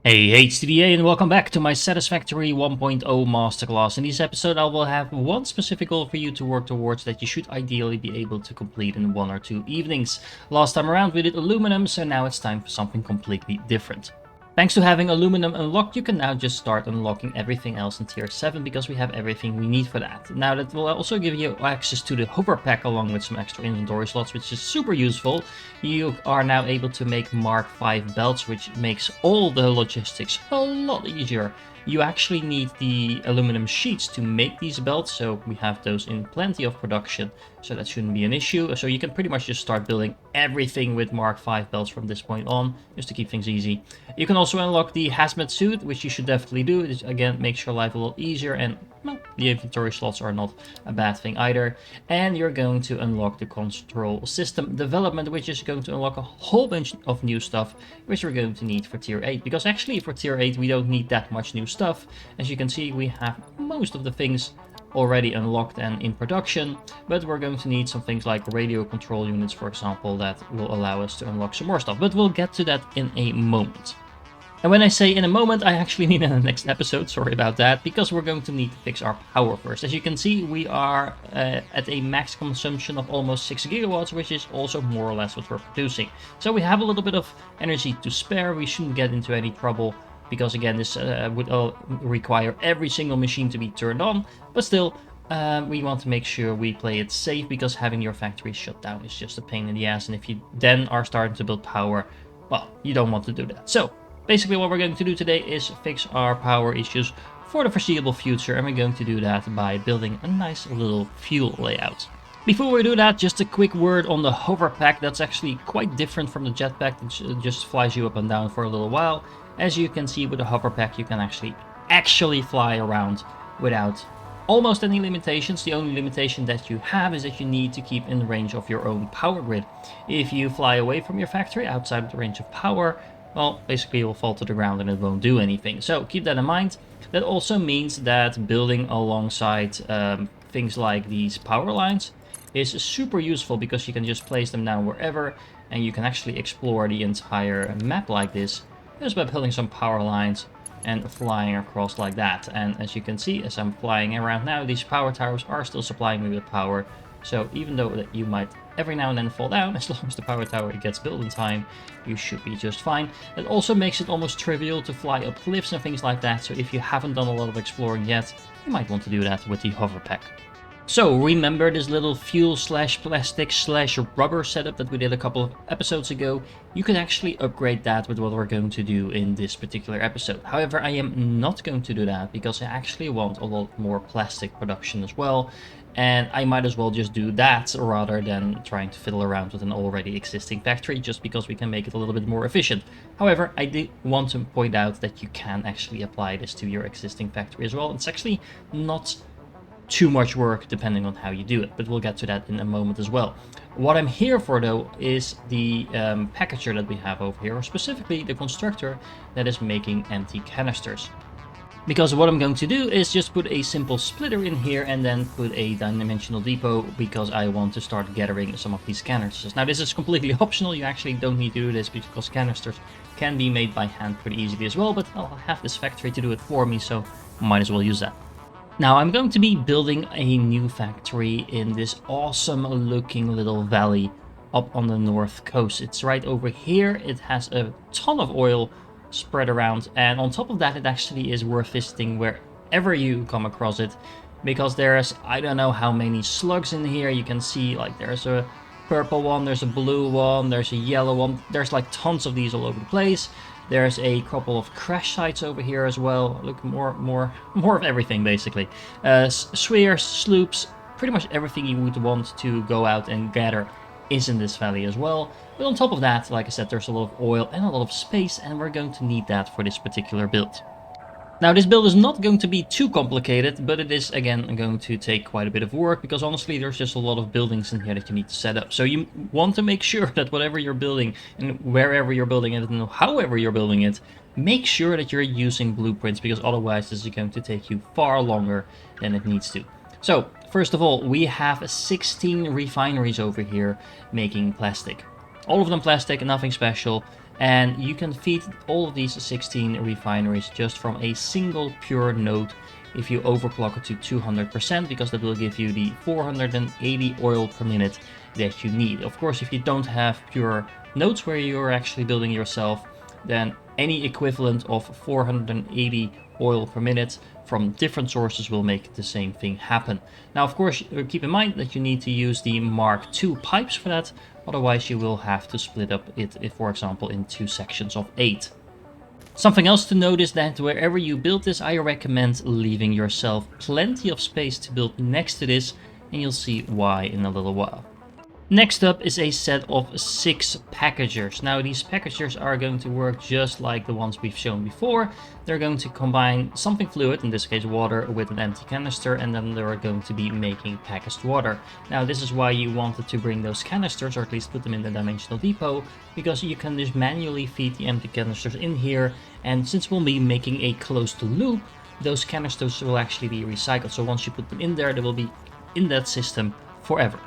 Hey HTDA, and welcome back to my Satisfactory 1.0 Masterclass. In this episode I will have one specific goal for you to work towards that you should ideally be able to complete in 1 or 2 evenings. Last time around we did aluminum, so now it's time for something completely different. Thanks to having aluminum unlocked, you can now just start unlocking everything else in tier 7 because we have everything we need for that. Now that will also give you access to the hover pack along with some extra inventory slots, which is super useful. You are now able to make Mark 5 belts, which makes all the logistics a lot easier. You actually need the aluminum sheets to make these belts, so we have those in plenty of production, so that shouldn't be an issue. So you can pretty much just start building everything with Mark 5 belts from this point on, just to keep things easy. You can also unlock the hazmat suit, which you should definitely do. It again makes your life a little easier, and well, the inventory slots are not a bad thing either. And you're going to unlock the control system development, which is going to unlock a whole bunch of new stuff, which we're going to need for tier 8. Because actually for tier 8 we don't need that much new stuff. As you can see, we have most of the things already unlocked and in production, but we're going to need some things like radio control units, for example, that will allow us to unlock some more stuff. But we'll get to that in a moment. And when I say in a moment, I actually mean in the next episode, sorry about that, because we're going to need to fix our power first. As you can see, we are at a max consumption of almost 6 gigawatts, which is also more or less what we're producing. So we have a little bit of energy to spare. We shouldn't get into any trouble, because again, this would require every single machine to be turned on, but still, we want to make sure we play it safe, because having your factory shut down is just a pain in the ass, and if you then are starting to build power, well, you don't want to do that. So basically what we're going to do today is fix our power issues for the foreseeable future, and we're going to do that by building a nice little fuel layout. Before we do that, just a quick word on the hover pack. That's actually quite different from the jetpack that just flies you up and down for a little while. As you can see with the hover pack, you can actually fly around without almost any limitations. The only limitation that you have is that you need to keep in the range of your own power grid. If you fly away from your factory outside of the range of power, well, basically you'll fall to the ground and it won't do anything. So keep that in mind. That also means that building alongside things like these power lines is super useful, because you can just place them down wherever, and you can actually explore the entire map like this just by building some power lines and flying across like that. And as you can see, as I'm flying around now, these power towers are still supplying me with power. So even though that you might every now and then fall down, as long as the power tower gets built in time, you should be just fine. It also makes it almost trivial to fly up cliffs and things like that, so if you haven't done a lot of exploring yet, you might want to do that with the hover pack. So remember this little fuel slash plastic slash rubber setup that we did a couple of episodes ago? You can actually upgrade that with what we're going to do in this particular episode. However, I am not going to do that because I actually want a lot more plastic production as well. And I might as well just do that rather than trying to fiddle around with an already existing factory, just because we can make it a little bit more efficient. However, I did want to point out that you can actually apply this to your existing factory as well. It's actually not too much work depending on how you do it, but we'll get to that in a moment as well. What I'm here for though is the packager that we have over here, or specifically the constructor that is making empty canisters. Because what I'm going to do is just put a simple splitter in here and then put a dimensional depot, because I want to start gathering some of these canisters. Now this is completely optional, you actually don't need to do this because canisters can be made by hand pretty easily as well, but I'll have this factory to do it for me, so might as well use that. Now I'm going to be building a new factory in this awesome looking little valley up on the north coast. It's right over here. It has a ton of oil spread around, and on top of that it actually is worth visiting wherever you come across it, because there's I don't know how many slugs in here. You can see like there's a purple one, there's a blue one, there's a yellow one, there's like tons of these all over the place. There's a couple of crash sites over here as well. Look, more of everything basically. Spheres, sloops, pretty much everything you would want to go out and gather is in this valley as well. But on top of that, like I said, there's a lot of oil and a lot of space, and we're going to need that for this particular build. Now this build is not going to be too complicated, but it is again going to take quite a bit of work, because honestly there's just a lot of buildings in here that you need to set up. So you want to make sure that whatever you're building and wherever you're building it and however you're building it, make sure that you're using blueprints, because otherwise this is going to take you far longer than it needs to. So first of all, we have 16 refineries over here making plastic. All of them plastic, nothing special. And you can feed all of these 16 refineries just from a single pure node if you overclock it to 200%, because that will give you the 480 oil per minute that you need. Of course, if you don't have pure nodes where you're actually building yourself, then any equivalent of 480 oil per minute from different sources will make the same thing happen. Now, of course, keep in mind that you need to use the Mark II pipes for that, otherwise you will have to split up it, for example, in 2 sections of 8. Something else to note is that wherever you build this, I recommend leaving yourself plenty of space to build next to this, and you'll see why in a little while. Next up is a set of 6 packagers. Now these packagers are going to work just like the ones we've shown before. They're going to combine something fluid, in this case water, with an empty canister, and then they're going to be making packaged water. Now this is why you wanted to bring those canisters, or at least put them in the dimensional depot, because you can just manually feed the empty canisters in here, and since we'll be making a closed loop, those canisters will actually be recycled. So once you put them in there, they will be in that system forever.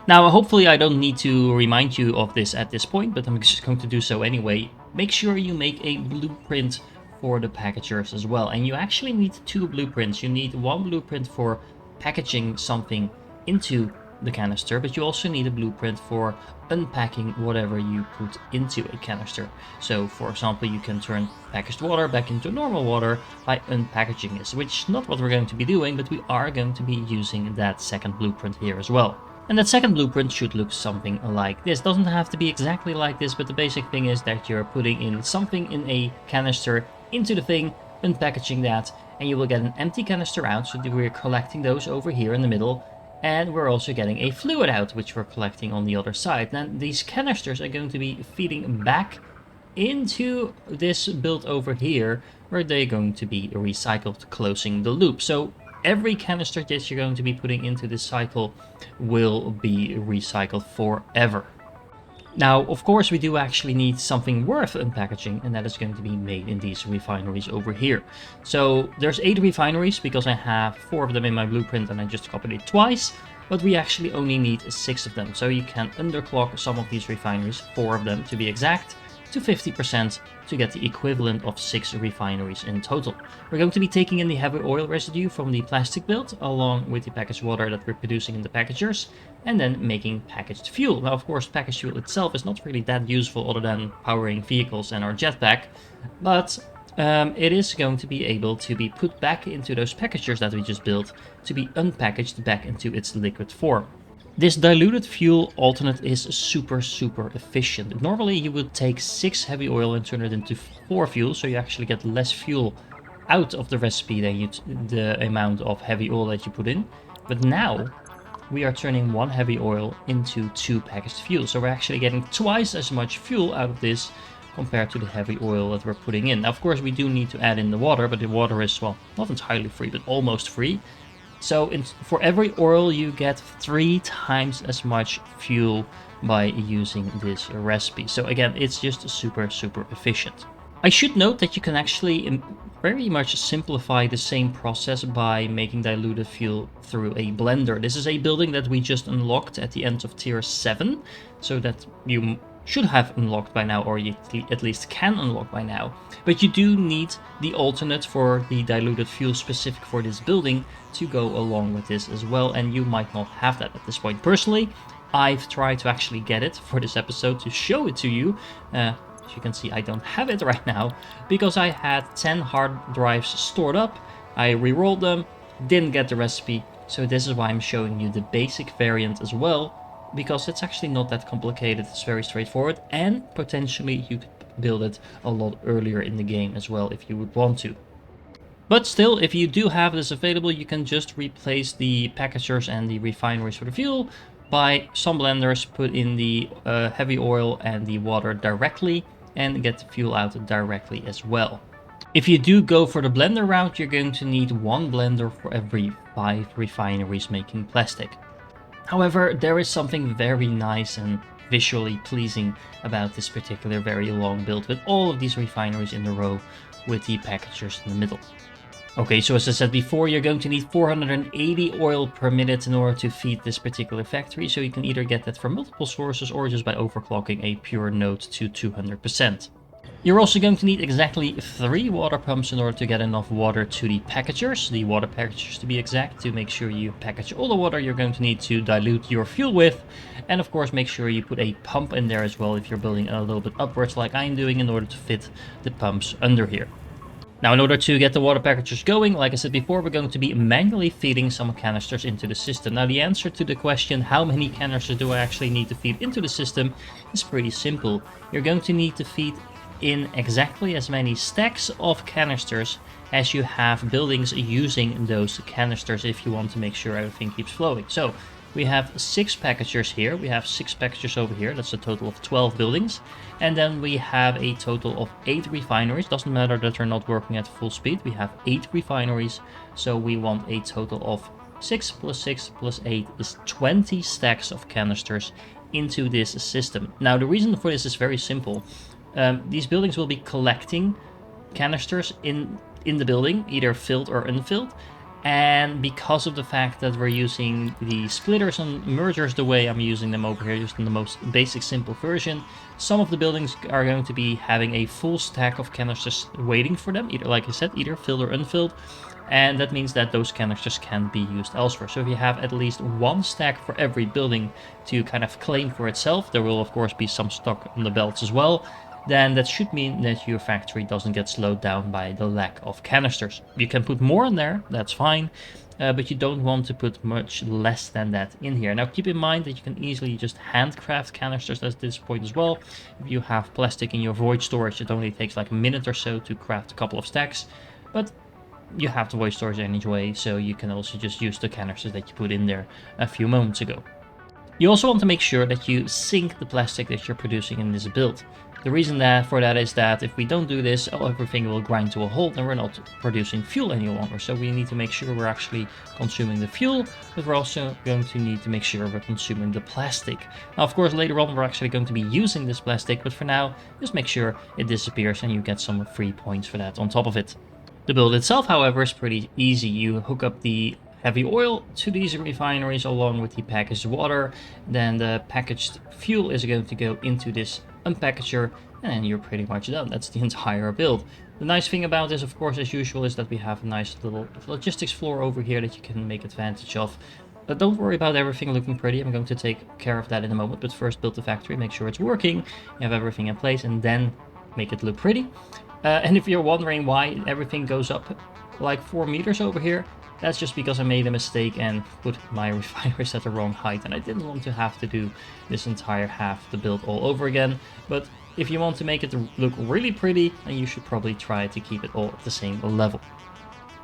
Now, hopefully I don't need to remind you of this at this point, but I'm just going to do so anyway. Make sure you make a blueprint for the packagers as well. And you actually need 2 blueprints. You need one blueprint for packaging something into the canister, but you also need a blueprint for unpacking whatever you put into a canister. So, for example, you can turn packaged water back into normal water by unpackaging it, which is not what we're going to be doing, but we are going to be using that second blueprint here as well. And that second blueprint should look something like this. Doesn't have to be exactly like this, but the basic thing is that you're putting in something in a canister into the thing, unpackaging that, and you will get an empty canister out, so we're collecting those over here in the middle, and we're also getting a fluid out, which we're collecting on the other side. Then these canisters are going to be feeding back into this build over here, where they're going to be recycled, closing the loop. So every canister that you're going to be putting into this cycle will be recycled forever. Now, of course, we do actually need something worth unpackaging, and that is going to be made in these refineries over here. So there's 8 refineries, because I have 4 of them in my blueprint and I just copied it twice, but we actually only need 6 of them. So you can underclock some of these refineries, 4 of them to be exact, to 50% to get the equivalent of 6 refineries in total. We're going to be taking in the heavy oil residue from the plastic build, along with the packaged water that we're producing in the packagers, and then making packaged fuel. Now, of course, packaged fuel itself is not really that useful other than powering vehicles and our jetpack, but it is going to be able to be put back into those packagers that we just built to be unpackaged back into its liquid form. This diluted fuel alternate is super efficient. Normally you would take 6 heavy oil and turn it into 4 fuel, so you actually get less fuel out of the recipe than the amount of heavy oil that you put in. But now we are turning 1 heavy oil into 2 packaged fuel, so we're actually getting twice as much fuel out of this compared to the heavy oil that we're putting in. Now, of course, we do need to add in the water, but the water is, well, not entirely free, but almost free. So for every oil you get 3 times as much fuel by using this recipe. So again, it's just super efficient. I should note that you can actually very much simplify the same process by making diluted fuel through a blender. This is a building that we just unlocked at the end of tier 7, so that you should have unlocked by now, or you at least can unlock by now. But you do need the alternate for the diluted fuel specific for this building to go along with this as well, and you might not have that at this point. Personally, I've tried to actually get it for this episode to show it to you. As you can see, I don't have it right now because I had 10 hard drives stored up. I re-rolled them, didn't get the recipe, so this is why I'm showing you the basic variant as well, because it's actually not that complicated. It's very straightforward, and potentially you could build it a lot earlier in the game as well if you would want to. But still, if you do have this available, you can just replace the packagers and the refineries for the fuel by some blenders, put in the heavy oil and the water directly, and get the fuel out directly as well. If you do go for the blender route, you're going to need 1 blender for every 5 refineries making plastic. However, there is something very nice and visually pleasing about this particular very long build with all of these refineries in a row with the packagers in the middle. Okay, so as I said before, you're going to need 480 oil per minute in order to feed this particular factory. So you can either get that from multiple sources or just by overclocking a pure node to 200%. You're also going to need exactly 3 water pumps in order to get enough water to the packagers, the water packagers to be exact, to make sure you package all the water you're going to need to dilute your fuel with. And of course, make sure you put a pump in there as well if you're building a little bit upwards like I'm doing in order to fit the pumps under here. Now, in order to get the water packagers going, like I said before, we're going to be manually feeding some canisters into the system. Now, the answer to the question, how many canisters do I actually need to feed into the system, is pretty simple. You're going to need to feed in exactly as many stacks of canisters as you have buildings using those canisters if you want to make sure everything keeps flowing. So we have 6 packagers here, we have 6 packagers over here, that's a total of 12 buildings, and then we have a total of 8 refineries. Doesn't matter that they're not working at full speed, we have 8 refineries, so we want a total of 6 plus 6 plus 8 is 20 stacks of canisters into this system. Now, the reason for this is very simple. These buildings will be collecting canisters in the building, either filled or unfilled. And because of the fact that we're using the splitters and mergers the way I'm using them over here, just in the most basic simple version, some of the buildings are going to be having a full stack of canisters waiting for them, either, like I said, either filled or unfilled. And that means that those canisters can be used elsewhere. So if you have at least 1 stack for every building to kind of claim for itself, there will of course be some stock on the belts as well, then that should mean that your factory doesn't get slowed down by the lack of canisters. You can put more in there, that's fine, but you don't want to put much less than that in here. Now keep in mind that you can easily just handcraft canisters at this point as well. If you have plastic in your void storage, it only takes like a minute or so to craft a couple of stacks, but you have the void storage anyway, so you can also just use the canisters that you put in there a few moments ago. You also want to make sure that you sink the plastic that you're producing in this build. The reason for that is that if we don't do this, everything will grind to a halt and we're not producing fuel any longer. So we need to make sure we're actually consuming the fuel, but we're also going to need to make sure we're consuming the plastic. Now, of course, later on we're actually going to be using this plastic, but for now, just make sure it disappears and you get some free points for that on top of it. The build itself, however, is pretty easy. You hook up the heavy oil to these refineries along with the packaged water. Then the packaged fuel is going to go into this unpackager, and then you're pretty much done. That's the entire build. The nice thing about this, of course, as usual, is that we have a nice little logistics floor over here that you can make advantage of. But don't worry about everything looking pretty. I'm going to take care of that in a moment. But first, build the factory, make sure it's working, you have everything in place, and then make it look pretty. And if you're wondering why everything goes up like 4 meters over here, that's just because I made a mistake and put my refineries at the wrong height, and I didn't want to have to do this entire half the build all over again. But if you want to make it look really pretty, then you should probably try to keep it all at the same level.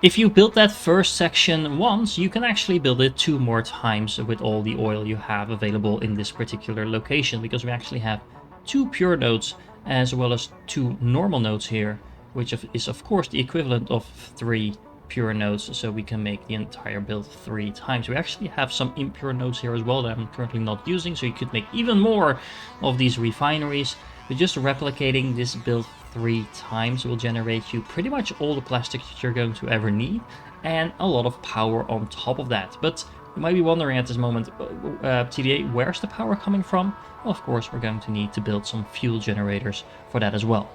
If you build that first section once, you can actually build it 2 more times with all the oil you have available in this particular location, because we actually have 2 pure nodes as well as 2 normal nodes here, which is of course the equivalent of 3 pure nodes, so we can make the entire build 3 times. We actually have some impure nodes here as well that I'm currently not using, so you could make even more of these refineries. But just replicating this build 3 times will generate you pretty much all the plastic that you're going to ever need, and a lot of power on top of that. But you might be wondering at this moment, TDA, where's the power coming from? Well, of course, we're going to need to build some fuel generators for that as well.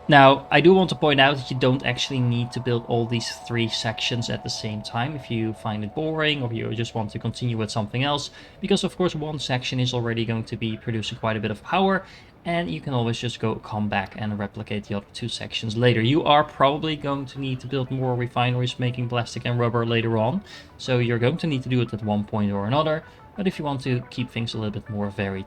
Now, I do want to point out that you don't actually need to build all these 3 sections at the same time if you find it boring or you just want to continue with something else, because of course 1 section is already going to be producing quite a bit of power, and you can always just come back and replicate the other 2 sections later. You are probably going to need to build more refineries making plastic and rubber later on, so you're going to need to do it at one point or another, but if you want to keep things a little bit more varied,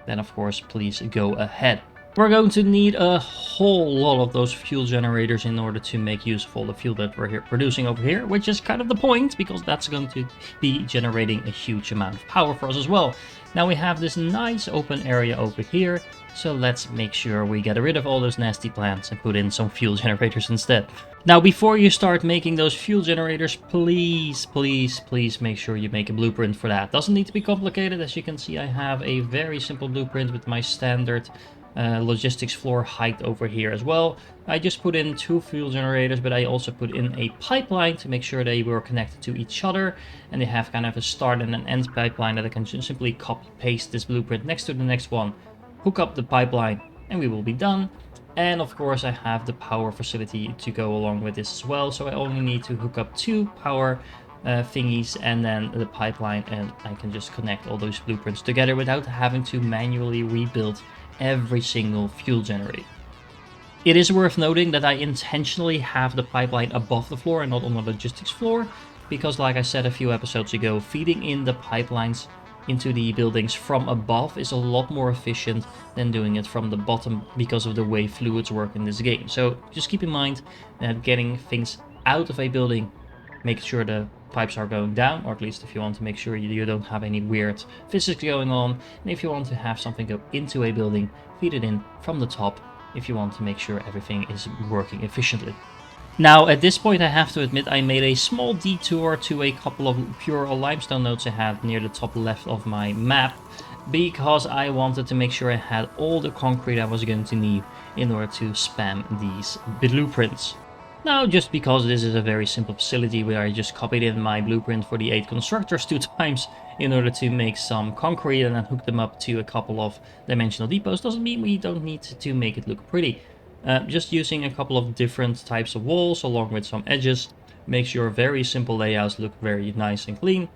then of course please go ahead. We're going to need a whole lot of those fuel generators in order to make use of all the fuel that we're producing over here, which is kind of the point, because that's going to be generating a huge amount of power for us as well. Now we have this nice open area over here, so let's make sure we get rid of all those nasty plants and put in some fuel generators instead. Now, before you start making those fuel generators, please make sure you make a blueprint for that. Doesn't need to be complicated. As you can see, I have a very simple blueprint with my standard logistics floor height over here as well. I just put in 2 fuel generators, but I also put in a pipeline to make sure they were connected to each other, and they have kind of a start and an end pipeline that I can simply copy paste this blueprint next to the next one, hook up the pipeline, and we will be done. And of course I have the power facility to go along with this as well, so I only need to hook up 2 power thingies and then the pipeline, and I can just connect all those blueprints together without having to manually rebuild every single fuel generator. It is worth noting that I intentionally have the pipeline above the floor and not on the logistics floor, because like I said a few episodes ago, feeding in the pipelines into the buildings from above is a lot more efficient than doing it from the bottom because of the way fluids work in this game. So just keep in mind that getting things out of a building, make sure the pipes are going down, or at least if you want to make sure you don't have any weird physics going on, and if you want to have something go into a building, feed it in from the top if you want to make sure everything is working efficiently. Now at this point I have to admit I made a small detour to a couple of pure limestone nodes I had near the top left of my map, because I wanted to make sure I had all the concrete I was going to need in order to spam these blueprints. Now, just because this is a very simple facility where I just copied in my blueprint for the 8 constructors 2 times in order to make some concrete and then hook them up to a couple of dimensional depots, doesn't mean we don't need to make it look pretty. Just using a couple of different types of walls along with some edges makes your very simple layouts look very nice and clean.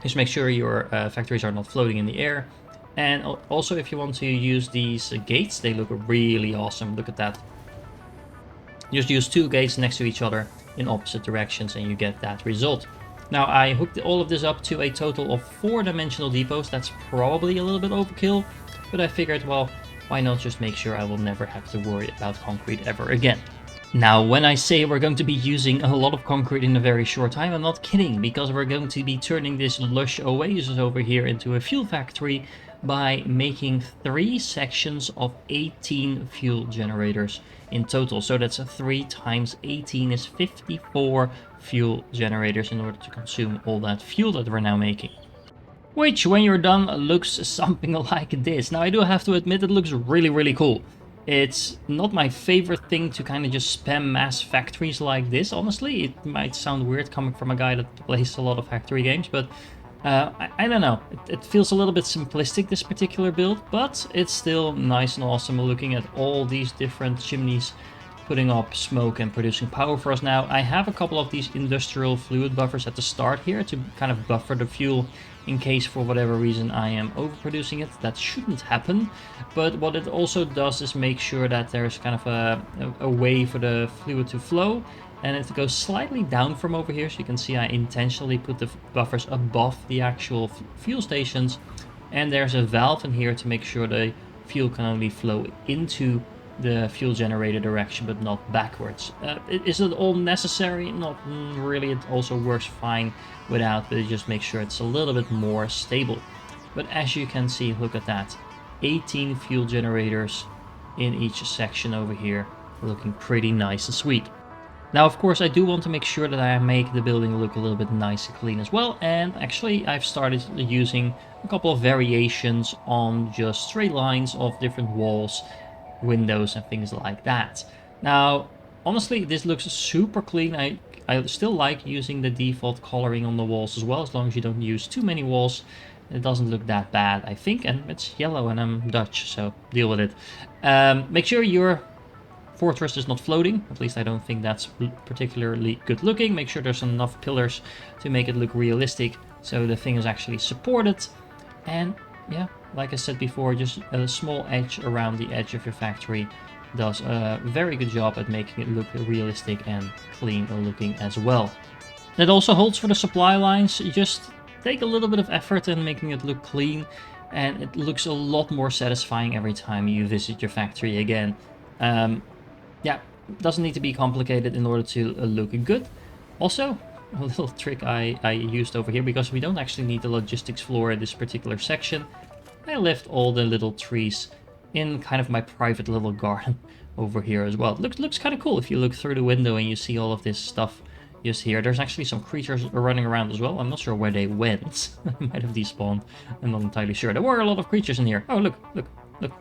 Just make sure your factories are not floating in the air. And also if you want to use these gates, they look really awesome. Look at that. Just use 2 gates next to each other in opposite directions and you get that result. Now I hooked all of this up to a total of 4 dimensional depots. That's probably a little bit overkill, but I figured, well, why not just make sure I will never have to worry about concrete ever again. Now when I say we're going to be using a lot of concrete in a very short time, I'm not kidding, because we're going to be turning this lush oasis over here into a fuel factory by making 3 sections of 18 fuel generators in total. So that's 3 times 18 is 54 fuel generators in order to consume all that fuel that we're now making. Which, when you're done, looks something like this. Now I do have to admit it looks really cool. It's not my favorite thing to kind of just spam mass factories like this, honestly. It might sound weird coming from a guy that plays a lot of factory games, but I don't know. It feels a little bit simplistic, this particular build, but it's still nice and awesome looking at all these different chimneys putting up smoke and producing power for us. Now, I have a couple of these industrial fluid buffers at the start here to kind of buffer the fuel in case for whatever reason I am overproducing it. That shouldn't happen, but what it also does is make sure that there's kind of a way for the fluid to flow, and it goes slightly down from over here. So you can see I intentionally put the buffers above the actual fuel stations, and there's a valve in here to make sure the fuel can only flow into the fuel generator direction but not backwards. Is it all necessary? Not really. It also works fine without, but it just makes sure it's a little bit more stable. But as you can see, look at that, 18 fuel generators in each section over here, looking pretty nice and sweet. Now, of course, I do want to make sure that I make the building look a little bit nice and clean as well, and actually I've started using a couple of variations on just straight lines of different walls, windows and things like that. Now, honestly, this looks super clean. I still like using the default coloring on the walls as well, as long as you don't use too many walls. It doesn't look that bad, I think, and it's yellow and I'm Dutch, so deal with it. Make sure your fortress is not floating. At least I don't think that's particularly good looking. Make sure there's enough pillars to make it look realistic so the thing is actually supported. And yeah, like I said before, just a small edge around the edge of your factory does a very good job at making it look realistic and clean looking as well. That also holds for the supply lines. You just take a little bit of effort in making it look clean, and it looks a lot more satisfying every time you visit your factory again. Yeah, doesn't need to be complicated in order to look good. Also, a little trick I used over here, because we don't actually need the logistics floor in this particular section. I left all the little trees in kind of my private little garden over here as well. It looks kind of cool if you look through the window and you see all of this stuff just here. There's actually some creatures running around as well. I'm not sure where they went. Might have despawned. I'm not entirely sure. There were a lot of creatures in here. Oh, look,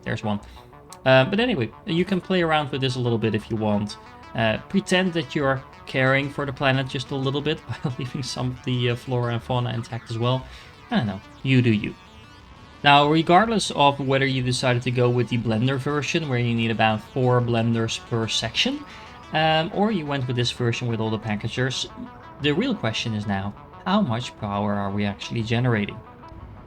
there's one. But anyway, you can play around with this a little bit if you want. Pretend that you're caring for the planet just a little bit by leaving some of the flora and fauna intact as well. I don't know, you do you. Now, regardless of whether you decided to go with the blender version, where you need about 4 blenders per section, or you went with this version with all the packagers, the real question is now, how much power are we actually generating?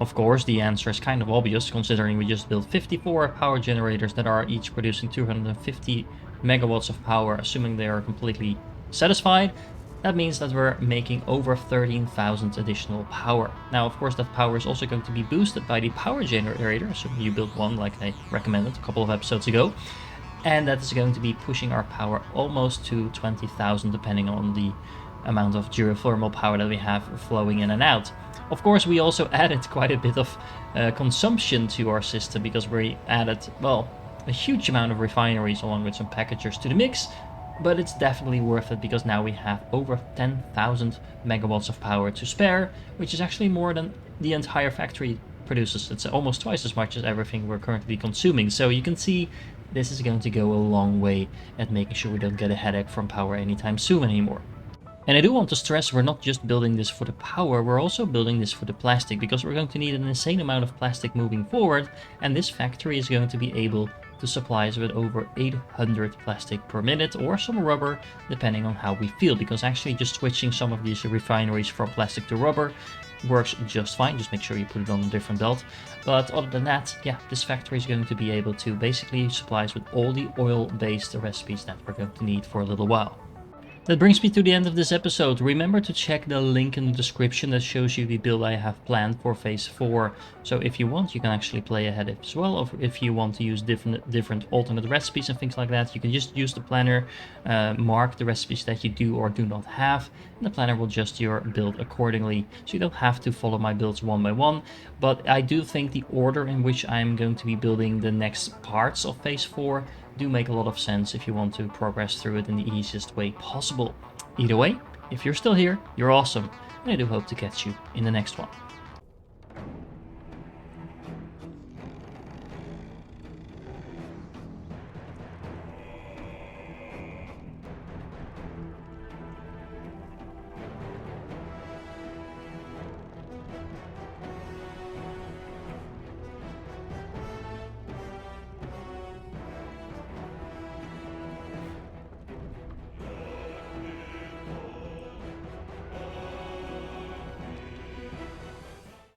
Of course, the answer is kind of obvious, considering we just built 54 power generators that are each producing 250 megawatts of power, assuming they are completely satisfied. That means that we're making over 13,000 additional power. Now, of course, that power is also going to be boosted by the power generator, assuming you built one like I recommended a couple of episodes ago. And that is going to be pushing our power almost to 20,000, depending on the amount of geothermal power that we have flowing in and out. Of course, we also added quite a bit of consumption to our system, because we added, well, a huge amount of refineries along with some packagers to the mix. But it's definitely worth it, because now we have over 10,000 megawatts of power to spare, which is actually more than the entire factory produces. It's almost twice as much as everything we're currently consuming. So you can see this is going to go a long way at making sure we don't get a headache from power anytime soon anymore. And I do want to stress, we're not just building this for the power, we're also building this for the plastic, because we're going to need an insane amount of plastic moving forward, and this factory is going to be able to supply us with over 800 plastic per minute, or some rubber, depending on how we feel, because actually just switching some of these refineries from plastic to rubber works just fine. Just make sure you put it on a different belt. But other than that, yeah, this factory is going to be able to basically supply us with all the oil-based recipes that we're going to need for a little while. That brings me to the end of this episode. Remember to check the link in the description that shows you the build I have planned for phase 4. So if you want, you can actually play ahead as well. Or if you want to use different alternate recipes and things like that, you can just use the planner, mark the recipes that you do or do not have, and the planner will adjust your build accordingly. So you don't have to follow my builds one by one. But I do think the order in which I'm going to be building the next parts of phase 4 do make a lot of sense if you want to progress through it in the easiest way possible. Either way, if you're still here, you're awesome, and I do hope to catch you in the next one.